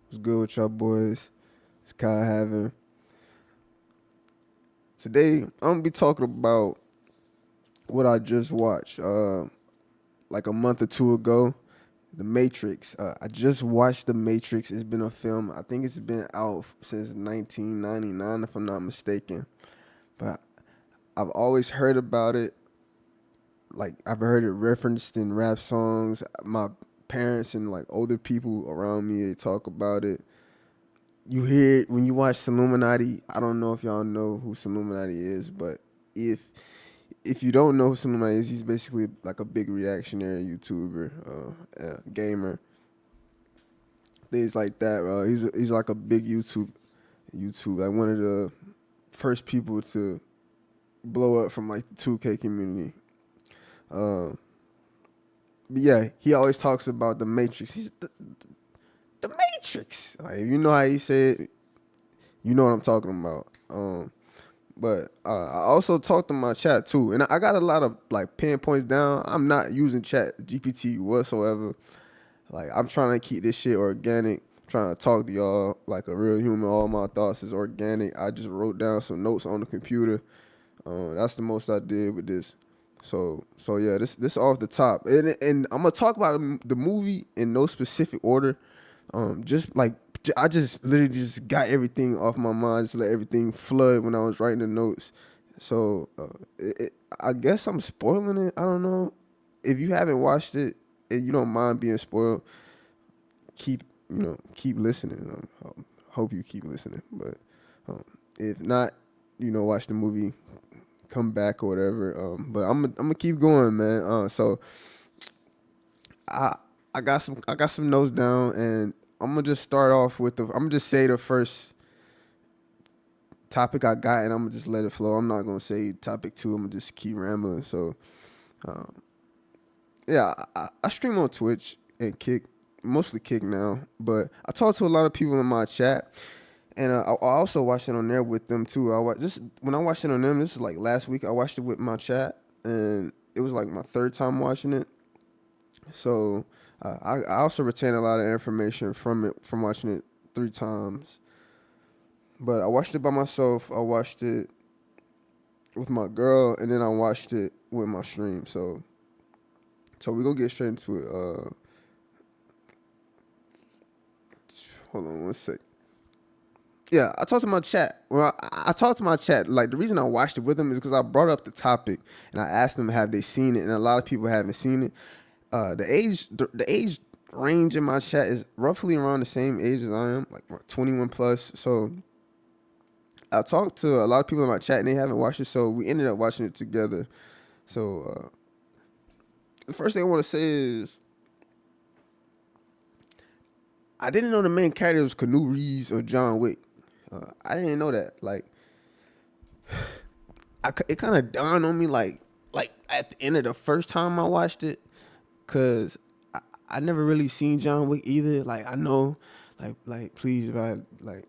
What's good with y'all boys? It's Kyle Having. Today, I'm gonna be talking about what I just watched. Like a month or two ago, The Matrix. I just watched The Matrix. It's been a film. I think it's been out since 1999, if I'm not mistaken. But I've always heard about it. Like I've heard it referenced in rap songs. My parents and like older people around me, they talk about it. You hear it when you watch Illuminati. I don't know if y'all know who Illuminati is, but if if you don't know who Illuminati is, he's basically like a big reactionary YouTuber, gamer, things like that. He's like a big YouTube like one of the first people to blow up from like the 2K community. Uh, but yeah, he always talks about the Matrix. He's the Matrix. Like if you know how he said, you know what I'm talking about. But I also talked to my chat too, and I got a lot of like pinpoints down. I'm not using Chat GPT whatsoever. Like I'm trying to keep this shit organic. Trying to talk to y'all like a real human. All my thoughts is organic. I just wrote down some notes on the computer. That's the most I did with this. So yeah, this off the top, and I'm gonna talk about the movie in no specific order. Just like I just literally just got everything off my mind, just let everything flood when I was writing the notes. So I guess I'm spoiling it. I don't know. If you haven't watched it and you don't mind being spoiled, keep listening. Hope you keep listening. But um, if not, watch the movie, come back or whatever. But I'm gonna keep going, man. So I I got some notes down, and I'm gonna just start off with I'm gonna just say the first topic I got, and I'm gonna just let it flow. I'm not gonna say topic two. I'm gonna just keep rambling. So um, yeah, I stream on Twitch and Kick, mostly Kick now, but I talk to a lot of people in my chat, and I also watched it on there with them too. Just when I watched it on them, this is like last week. I watched it with my chat, and it was like my third time watching it. So I also retain a lot of information from it from watching it three times. But I watched it by myself. I watched it with my girl, and then I watched it with my stream. So we're gonna get straight into it. Hold on one sec. Yeah, I talked to my chat. Well, I talked to my chat. Like the reason I watched it with them is because I brought up the topic and I asked them have they seen it, and a lot of people haven't seen it. The age range in my chat is roughly around the same age as I am, like 21 plus. So I talked to a lot of people in my chat and they haven't watched it, so we ended up watching it together. So the first thing I want to say is I didn't know the main character was Keanu Reeves or John Wick. I didn't know that. Like, it kind of dawned on me like at the end of the first time I watched it, cause I never really seen John Wick either. Like I know, like please, like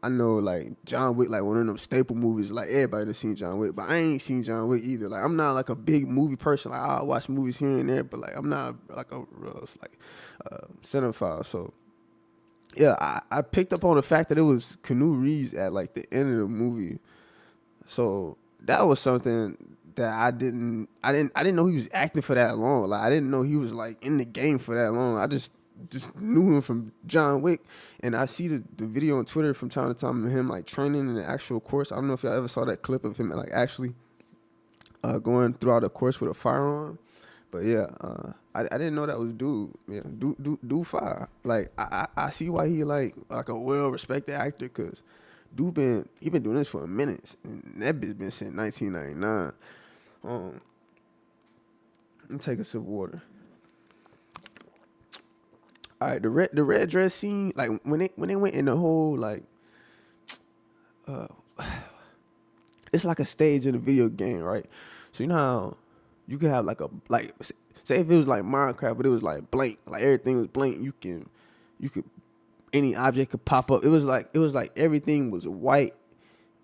I know like John Wick like one of them staple movies. Like everybody done seen John Wick, but I ain't seen John Wick either. Like I'm not like a big movie person. Like I watch movies here and there, but like I'm not like a real like cinephile. So yeah, I picked up on the fact that it was Keanu Reeves at like the end of the movie. So that was something that I didn't know he was acting for that long. Like I didn't know he was like in the game for that long. I just knew him from John Wick, and I see the video on Twitter from time to time of him like training in the actual course. I don't know if y'all ever saw that clip of him like actually going throughout the course with a firearm. But yeah, I didn't know that was dude. Yeah, dude fire. Like I see why he like a well respected actor, cause he been doing this for a minute, and that bitch been since 1999. Um, let me take a sip of water. All right, the red dress scene, like when they went in the whole like, it's like a stage in a video game, right? So you know how you can have like say if it was like Minecraft, but it was like blank, like everything was blank. You could any object could pop up. It was like everything was white,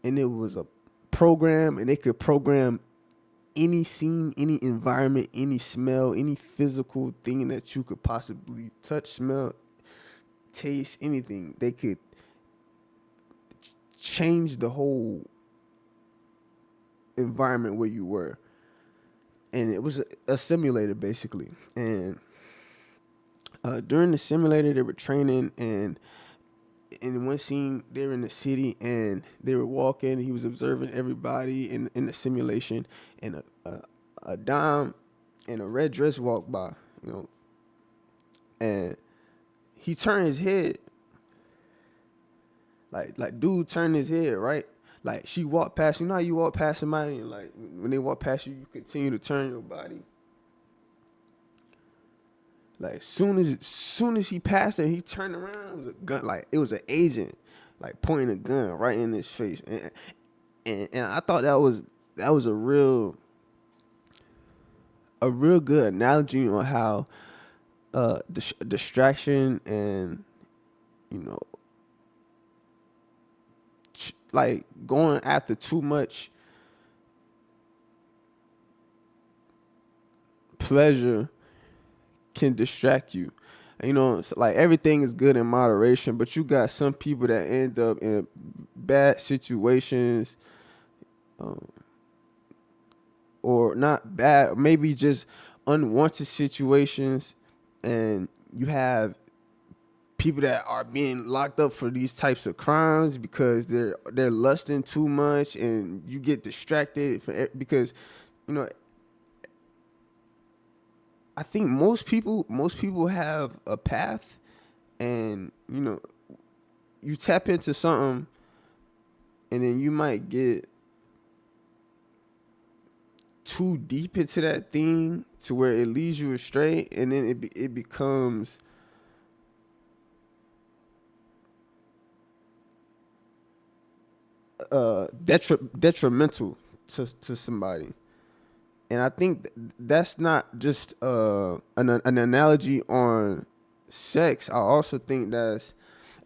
and it was a program, and they could program any scene, any environment, any smell, any physical thing that you could possibly touch, smell. taste, anything. They could change the whole environment where you were. And it was a simulator basically. And during the simulator, they were training, and in one scene, they were in the city and they were walking. He was observing everybody in the simulation, and a dime in a red dress walked by, and he turned his head, like dude turned his head, right? Like she walked past. You know how you walk past somebody, and like when they walk past you, you continue to turn your body. Like soon as he passed her, he turned around. It was a gun, like it was an agent, like pointing a gun right in his face, and I thought that was a real good analogy on how distraction and you know like going after too much pleasure can distract you. It's like everything is good in moderation, but you got some people that end up in bad situations, um, or not bad, maybe just unwanted situations, and you have people that are being locked up for these types of crimes because they're lusting too much, and you get distracted because you know I think most people have a path, and you tap into something, and then you might get too deep into that thing to where it leads you astray, and then it becomes detrimental to somebody. And I think that's not just an analogy on sex. I also think that's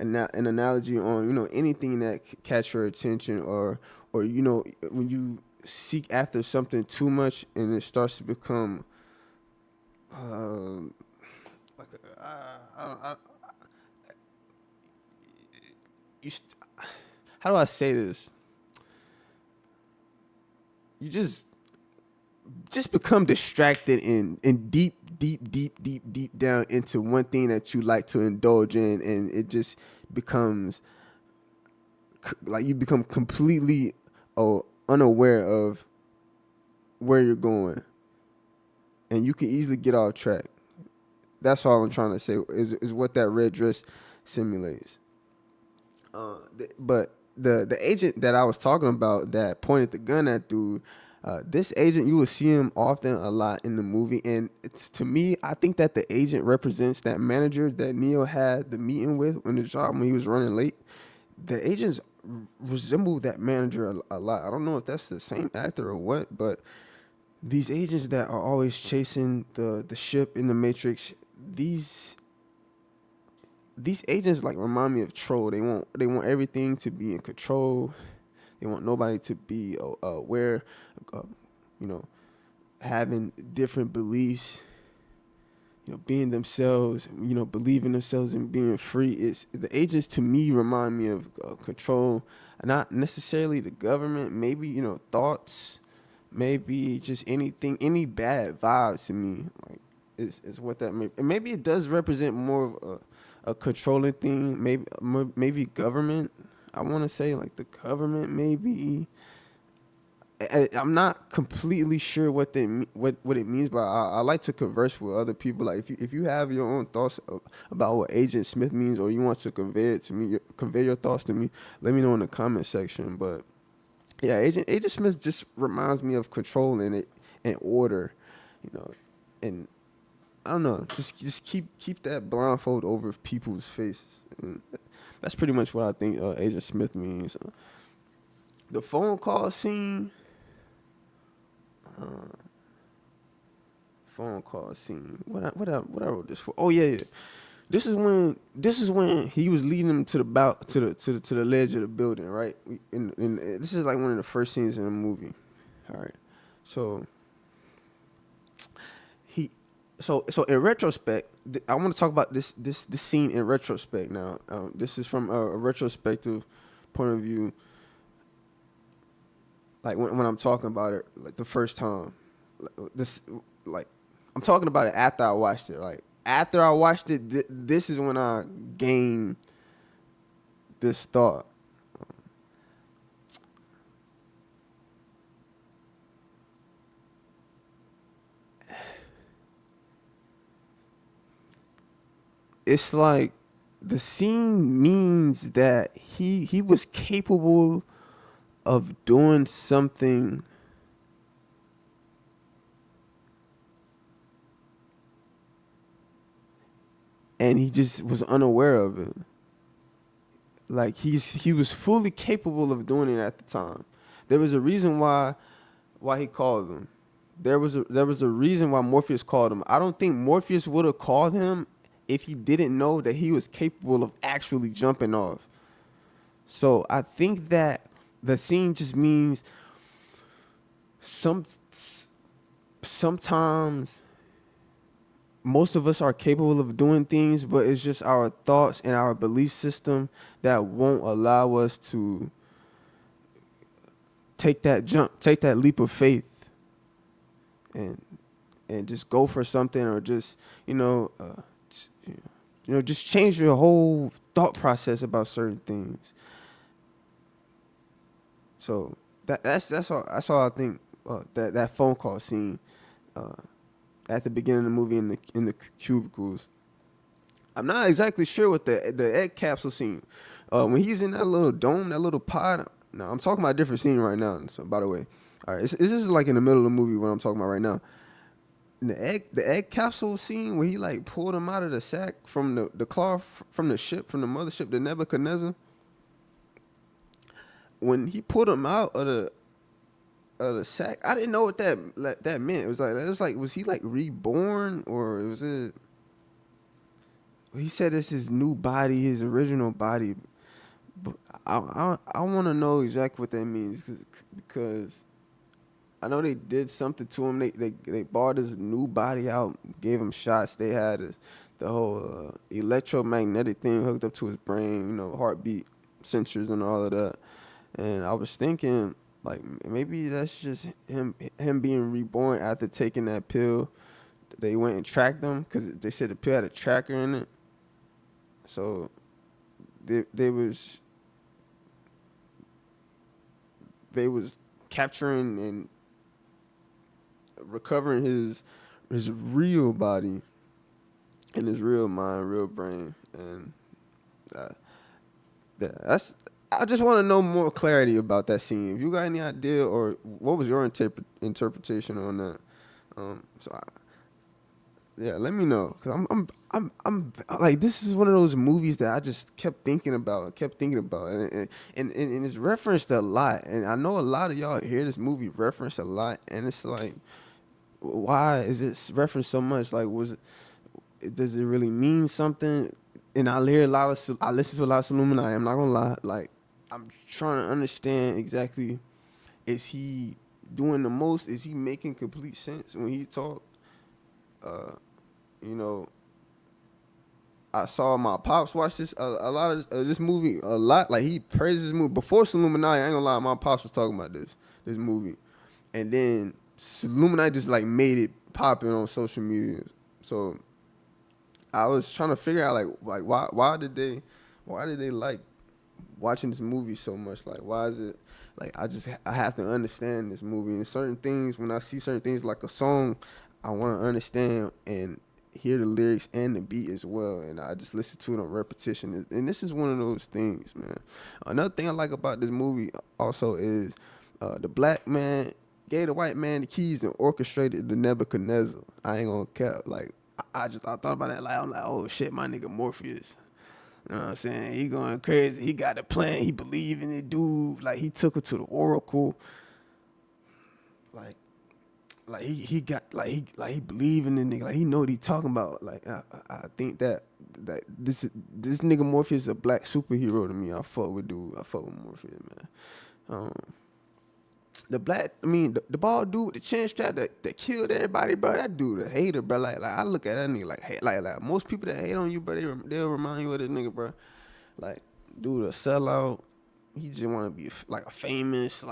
an analogy on anything that catch your attention, or when you seek after something too much and it starts to become uh, like you st- how do I say this? You just become distracted and deep down into one thing that you like to indulge in, and it just becomes like you become completely unaware of where you're going, and you can easily get off track. That's all I'm trying to say is what that red dress simulates. But the agent that I was talking about that pointed the gun at dude, this agent, you will see him often a lot in the movie, and to me, I think that the agent represents that manager that Neo had the meeting with on the job when he was running late. The agents resemble that manager a lot. I don't know if that's the same actor or what, but these agents that are always chasing the ship in the Matrix, these agents like remind me of Troll. They want everything to be in control. They want nobody to be aware, uh, you know, having different beliefs, being themselves, believing themselves and being free. It's the agents to me remind me of control, not necessarily the government. Maybe thoughts, maybe just anything, any bad vibes to me. Like is what that may. And maybe it does represent more of a controlling thing. Maybe government. I want to say like the government maybe. I'm not completely sure what it means, but I like to converse with other people. Like if you have your own thoughts about what Agent Smith means, or you want to convey it to me, convey your thoughts to me, let me know in the comment section. But yeah, Agent Smith just reminds me of control and order, you know, and I don't know, just keep that blindfold over people's faces. And that's pretty much what I think Agent Smith means. The phone call scene. Phone call scene. What I wrote this for? Oh yeah. This is when he was leading them to the ledge of the building, right? And this is like one of the first scenes in the movie. All right, so he So in retrospect, I want to talk about this scene in retrospect. Now, this is from a retrospective point of view. Like when I'm talking about it, like the first time, this like I'm talking about it after I watched it. Like after I watched it, this is when I gained this thought. It's like the scene means that he was capable of doing something and he just was unaware of it. Like he was fully capable of doing it at the time. There was a reason why he called him. There was a reason why Morpheus called him. I don't think Morpheus would have called him if he didn't know that he was capable of actually jumping off. So I think that the scene just means some sometimes most of us are capable of doing things, but it's just our thoughts and our belief system that won't allow us to take that jump, take that leap of faith, and just go for something, or just just change your whole thought process about certain things. So that's all I think. That phone call scene uh, at the beginning of the movie in the cubicles. I'm not exactly sure what the egg capsule scene. When he's in that little dome, that little pod. No, I'm talking about a different scene right now. So by the way, all right, this is like in the middle of the movie what I'm talking about right now. The egg capsule scene where he like pulled him out of the sack from the claw from the ship, from the mothership, the Nebuchadnezzar. When he pulled him out of the sack, I didn't know what that meant. It was like was he like reborn, or was it? He said it's his new body, his original body. But I want to know exactly what that means, because I know they did something to him. They bought his new body out, gave him shots. They had the whole electromagnetic thing hooked up to his brain, heartbeat sensors and all of that. And I was thinking, like, maybe that's just him being reborn after taking that pill. They went and tracked him because they said the pill had a tracker in it. So they was capturing and recovering his real body and his real mind, real brain, and uh, that's. I just want to know more clarity about that scene. If you got any idea, or what was your interpretation on that? Yeah, let me know, because I'm like, this is one of those movies that I just kept thinking about, and it's referenced a lot, and I know a lot of y'all hear this movie referenced a lot, and it's like, why is it referenced so much? Like, does it really mean something? And I listen to a lot of Illuminati. I'm not gonna lie, like, I'm trying to understand exactly, is he doing the most? Is he making complete sense when he talk? Uh, you know, I saw my pops watch a lot of this movie a lot. Like, he praises this movie before Illuminati. I ain't gonna lie, my pops was talking about this movie, and then Illuminati just like made it popping on social media. So I was trying to figure out, like why did they like watching this movie so much? Like, why is it like I have to understand this movie, and certain things, when I see certain things like a song, I want to understand and hear the lyrics and the beat as well, and I just listen to it on repetition. And this is one of those things, man. Another thing I like about this movie also is the black man gave the white man the keys and orchestrated the Nebuchadnezzar. I ain't gonna cap. Like, I thought about that. Like, I'm like, oh shit, my nigga Morpheus. You know what I'm saying? He going crazy. He got a plan. He believe in it, dude. Like, he took her to the oracle. Like, he got he believe in the nigga. Like, he know what he talking about. Like, I think that this nigga Morpheus is a black superhero to me. I fuck with dude. I fuck with Morpheus, man. the black, I mean, the bald dude with the chin strap that killed everybody, bro. That dude a hater, bro. Like I look at that nigga like, hey, like most people that hate on you, bro, they'll remind you of this nigga, bro. Like, dude, a sellout. He just want to be like a famous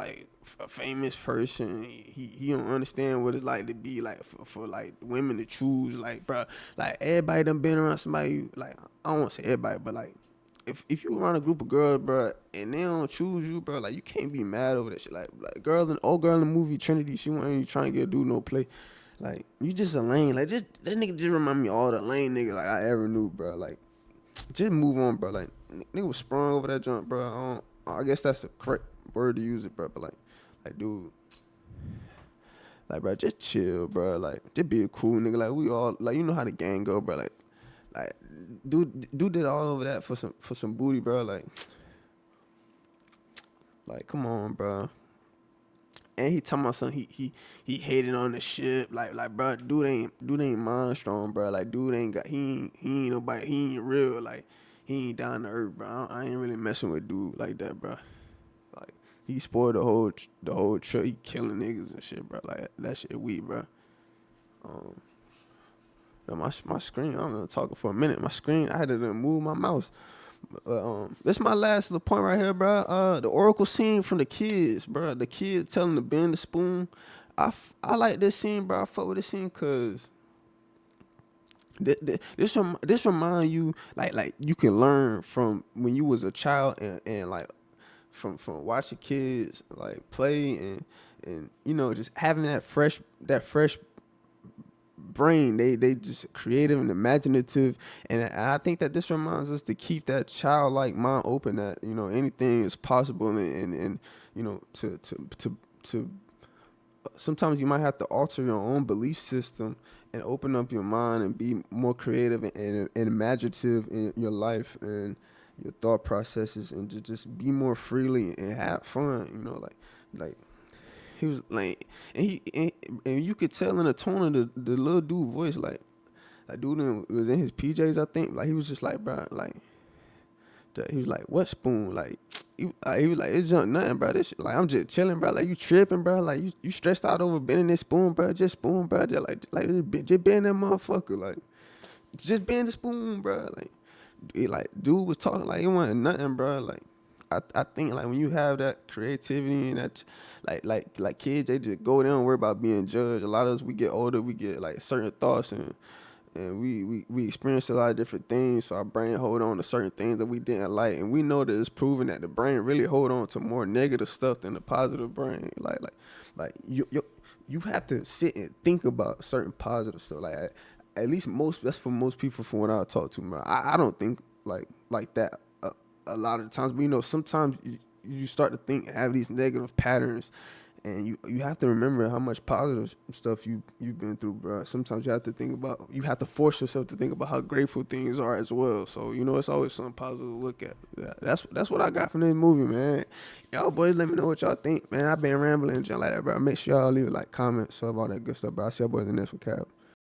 person. He don't understand what it's like to be like for like women to choose. Like, bro, like everybody done been around somebody. Like, I don't want to say everybody, but like, if you around a group of girls, bro, and they don't choose you, bro, like you can't be mad over that shit. Like old girl in the movie Trinity, she wasn't even trying to get a dude no play. Like, you just a lame. Like, just that nigga just remind me of all the lame niggas like I ever knew, bro. Like, just move on, bro. Like, nigga was sprung over that junk, bro. I guess that's the correct word to use it, bro. But like, dude, like, bro, just chill, bro. Like, just be a cool nigga. Like, we all, like, you know how the gang go, bro. Like, dude did all over that for some booty, bro. Like, come on, bro. And he talking about something. He hated on the ship. Like, bro, dude ain't mind strong, bro. Like, dude ain't got he ain't nobody. He ain't real. Like, he ain't down to earth, bro. I ain't really messing with dude like that, bro. Like, he spoiled the whole trip. He killing niggas and shit, bro. Like, that shit weak, bro. My screen. I'm gonna talk for a minute. My screen. I had to move my mouse. This my last little point right here, bro. The Oracle scene from the kids, bro. The kid telling to bend the spoon. I like this scene, bro. I fuck with this scene cause this remind you like you can learn from when you was a child and like from watching kids like play and you know just having that fresh brain. They just creative and imaginative, and I think that this reminds us to keep that childlike mind open, that you know anything is possible, and you know to sometimes you might have to alter your own belief system and open up your mind and be more creative and imaginative in your life and your thought processes, and just be more freely and have fun, you know, like he was like, and you could tell in the tone of the little dude voice, like dude was in his PJs, I think. Like, he was just like, bro, like, he was like, what spoon? Like, he was like, it's just nothing, bro. This shit, like, I'm just chilling, bro. Like, you tripping, bro. Like, you stressed out over bending this spoon, bro. Just spoon, bro. Just just bend that motherfucker. Like, just bend the spoon, bro. Like, dude was talking like it wasn't nothing, bro. Like, I think like when you have that creativity and that like kids, they just go there and worry about being judged. A lot of us, we get older, we get like certain thoughts and we experience a lot of different things, so our brain hold on to certain things that we didn't like, and we know that it's proven that the brain really hold on to more negative stuff than the positive brain. Like you have to sit and think about certain positive stuff. Like, at least that's for most people from what I talk to, man. I don't think like that a lot of the times, but you know, sometimes you start to think, have these negative patterns, and you have to remember how much positive stuff you've been through, bro. Sometimes you have to force yourself to think about how grateful things are as well. So, you know, it's always something positive to look at. Yeah, that's what I got from this movie, man. Y'all boys, let me know what y'all think, man. I've been rambling and like that, bro. Make sure y'all leave like comments, so about that good stuff, bro. I'll see y'all boys in the next one, Cap.